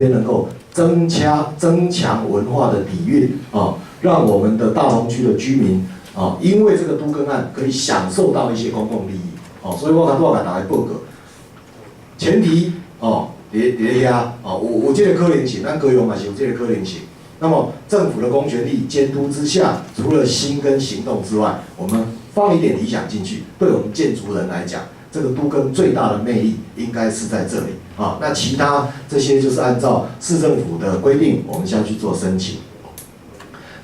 能够增强文化的底蕴啊，让我们的大同区的居民啊，因为这个都更案可以享受到一些公共利益哦，所以我看多少打来报告，前提哦，别呀哦，我这个可能性，咱高雄嘛是有这个可能性。那么政府的公权力监督之下，除了心跟行动之外，我们放一点理想进去，对我们建筑人来讲，这个都更最大的魅力应该是在这里。啊，那其他这些就是按照市政府的规定，我们下去做申请。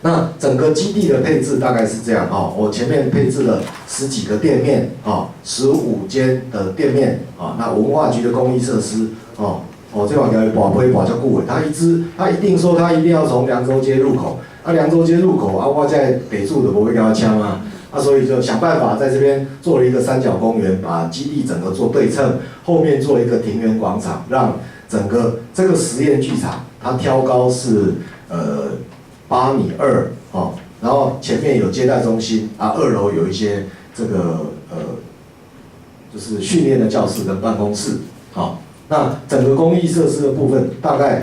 那整个基地的配置大概是这样啊，我前面配置了10几个店面啊，15间的店面啊，那文化局的公益设施这网条保规保叫顾伟，他一定说他一定要从凉州街入口，凉州街入口我在北处的不会跟他抢啊。所以就想办法在这边做了一个三角公园，把基地整个做对称，后面做一个庭园广场，让整个这个实验剧场它挑高是8.2米哦，然后前面有接待中心2楼有一些这个就是训练的教室跟办公室那整个公益设施的部分大概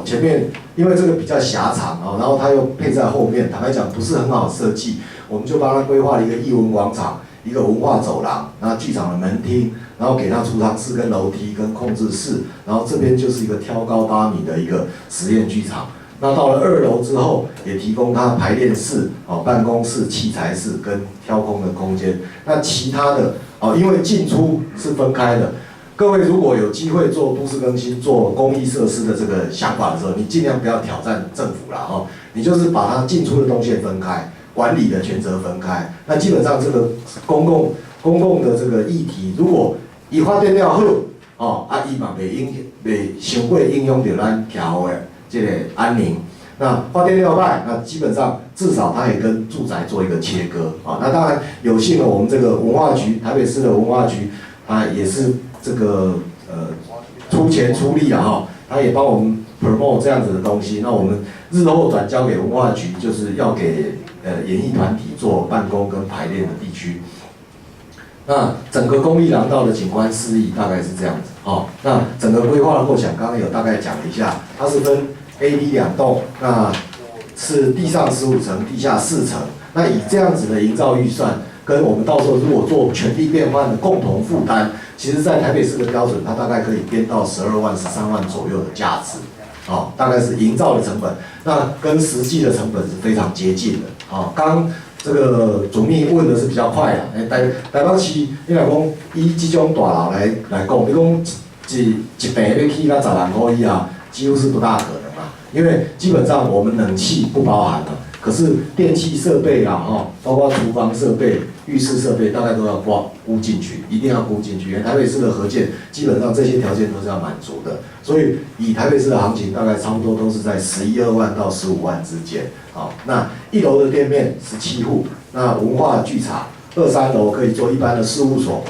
前面因为这个比较狭长然后它又配在后面，坦白讲不是很好设计。我们就帮他规划了一个艺文广场，一个文化走廊，然后剧场的门厅，然后给他储藏室跟楼梯跟控制室，然后这边就是一个挑高8米的一个实验剧场。那到了2楼之后，也提供他排练室、办公室、器材室跟挑空的空间。那其他的因为进出是分开的，各位如果有机会做都市更新、做公益设施的这个想法的时候，你尽量不要挑战政府啦你就是把它进出的动线分开。管理的权责分开，那基本上这个公共的这个议题，如果伊发展了好，伊嘛袂伤过影响到咱徛的这个安宁。那发展了歹，那基本上至少它也跟住宅做一个切割那当然有幸了，我们这个文化局，台北市的文化局，它也是这个出钱出力它也帮我们 promote 这样子的东西。那我们日后转交给文化局，就是要给演艺团体做办公跟排练的地区。那整个公益廊道的景观示意大概是这样子那整个规划的构想刚刚有大概讲了一下，它是分 A、B 2栋，那是地上15层，地下4层。那以这样子的营造预算，跟我们到时候如果做权利变换的共同负担，其实在台北市的标准，它大概可以编到12万、13万左右的价值。大概是营造的成本，那跟实际的成本是非常接近的。刚这个主秘问的是比较快台北市，你若讲以这种大楼来讲，你讲一坪要起到10万块以下，几乎是不大可能啦。因为基本上我们冷气不包含了，可是电器设备包括厨房设备、浴室设备，大概都要估进去，一定要估进去。因为台北市的核建基本上这些条件都是要满足的，所以以台北市的行情，大概差不多都是在11、2万到15万之间。那1楼的店面17户，那文化剧场2、3楼可以做一般的事务所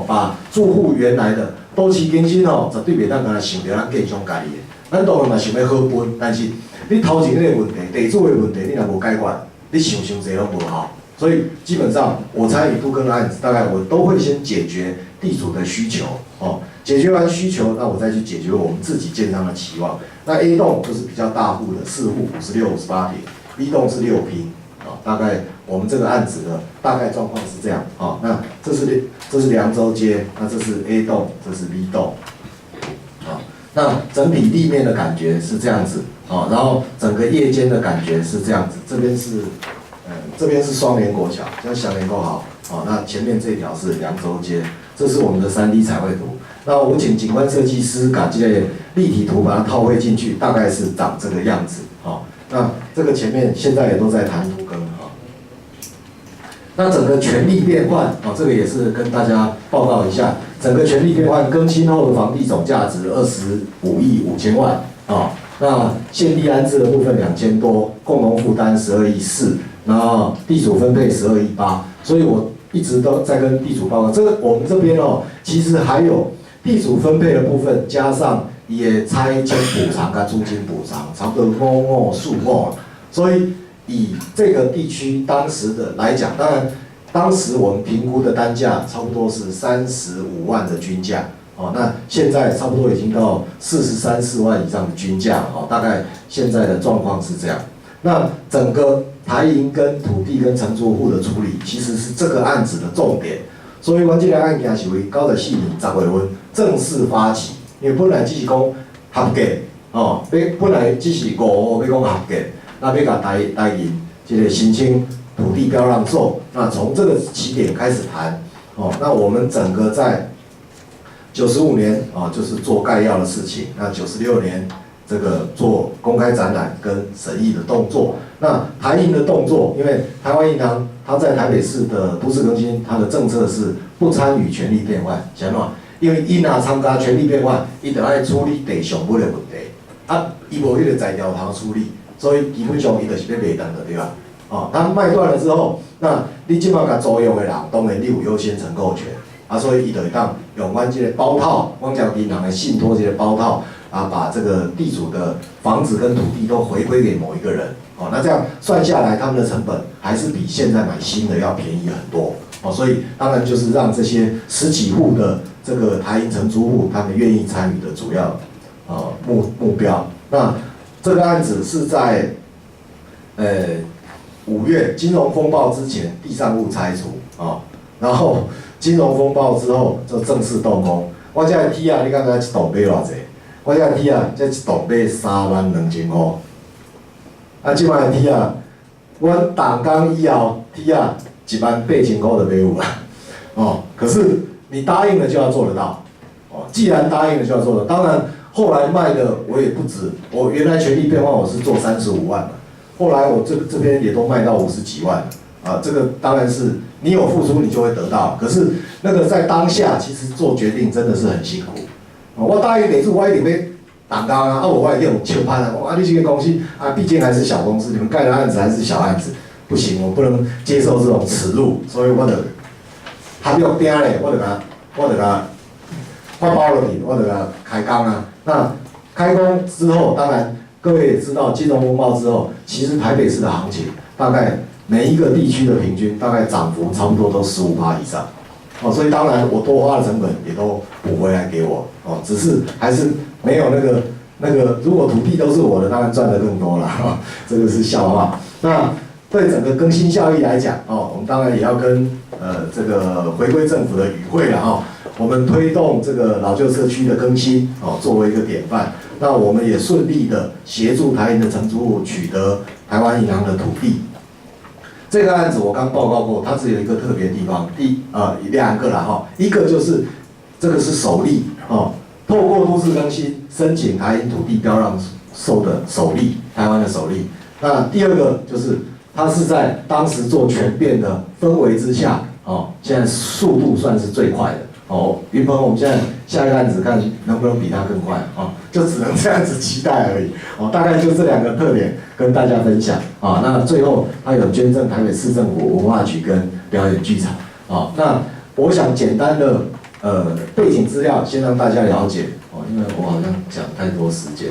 把住户原来的都市更新绝对袂当干想着咱建商家己的，咱当然嘛想要好分，但是你头前那个问题，地主的问题，你若无解决，你想济拢无效。所以基本上我参与都更的案子，大概我都会先解决地主的需求解决完需求，那我再去解决我们自己建商的期望。那 A 栋就是比较大户的4户56、58坪，B 栋是6坪大概我们这个案子的大概状况是这样那这是凉州街，那这是 A 栋，这是 B 栋那整体立面的感觉是这样子然后整个夜间的感觉是这样子，这边是双联国桥，这样想联够好那前面这条是凉州街，这是我们的3D 彩绘图。那我请景观设计师把这个立体图把它套绘进去，大概是长这个样子那这个前面现在也都在谈都更那整个权利变换这个也是跟大家报告一下，整个权利变换更新后的房地总价值25亿5千万那现地安置的部分2000多，共同负担12亿4，然后地主分配12亿8，所以我一直都在跟地主报告。这个我们这边其实还有地主分配的部分，加上也拆迁补偿跟租金补偿，差不多55所以以这个地区当时的来讲，当然当时我们评估的单价差不多是35万的均价哦，那现在差不多已经到43、4万以上的均价了，哦，大概现在的状况是这样。那整个台银跟土地跟承租户的处理，其实是这个案子的重点。所以，阮这个案件是为94年10月份正式发起，因为本来只是讲合格，哦，本来只是5号要讲合格，那要甲台银这个申请土地标让受，那从这个起点开始谈，哦，那我们整个在95年啊，就是做概要的事情，那96年这个做公开展览跟审议的动作，那台银的动作，因为台湾银行。他在台北市的都市更新，他的政策是不参与权利变换，是安怎？因为伊若参加权利变换，伊就爱处理地上物的问题，啊，伊无迄个材料通处理，所以基本上伊就是要卖断的对吧？哦，他卖断了之后，那你即马甲租用的人，当然你有优先承购权，啊，所以伊就会当用阮这个包套，阮叫银行的信托这个包套，啊，把这个地主的房子跟土地都回归给某一个人。哦，那这样算下来，他们的成本还是比现在买新的要便宜很多。哦，所以当然就是让这些10几户的这个台银承租户，他们愿意参与的主要目标。那这个案子是在5月金融风暴之前地上物拆除啊，然后金融风暴之后就正式动工。我这个梯啊，你感觉一栋买偌济？我这个梯啊，这一栋买32000块。啊，即摆梯啊，阮动工以后，梯啊18000块就买有啦。哦，可是你答应了就要做得到。哦，既然答应了就要做得到。当然，后来卖的我也不止，我原来权利变换我是做35万嘛，后来我这边也都卖到50几万了。啊，这个当然是你有付出你就会得到，可是那个在当下其实做决定真的是很辛苦。哦，我答应得住，我一定要。打工啊，我也用球拍啊，你这个公司啊，毕竟还是小公司，你们盖的案子还是小案子，不行，我不能接受这种耻辱，所以我就合约订咧，我就甲发包了你，我就甲开工啊。那开工之后，当然各位也知道，金融风暴之后，其实台北市的行情大概每一个地区的平均大概涨幅差不多都15%以上。哦，所以当然我多花的成本也都补回来给我，哦，只是还是没有那个，如果土地都是我的，当然赚得更多了，哦，这个是笑话。那对整个更新效益来讲，哦，我们当然也要跟这个回归政府的与会了，哦，我们推动这个老旧社区的更新，哦，作为一个典范，那我们也顺利的协助台银的承租户取得台湾银行的土地。这个案子我刚报告过，它只有一个特别地方，2个啦哈，一个就是这个是首例哦，透过都市更新申请台银土地标让受的首例，台湾的首例。那第二个就是它是在当时做权变的氛围之下，哦，现在速度算是最快的哦。云鹏，我们现在下一个案子看能不能比它更快啊？就只能这样子期待而已哦。大概就这2个特点跟大家分享啊。那最后它有捐赠台北市政府文化局跟表演剧场啊。那我想简单的背景资料先让大家了解哦，因为我好像讲太多时间。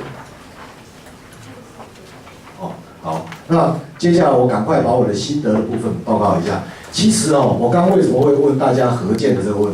哦，好，那接下来我赶快把我的心得的部分报告一下。其实哦，我刚为什么会问大家合建的这个问题？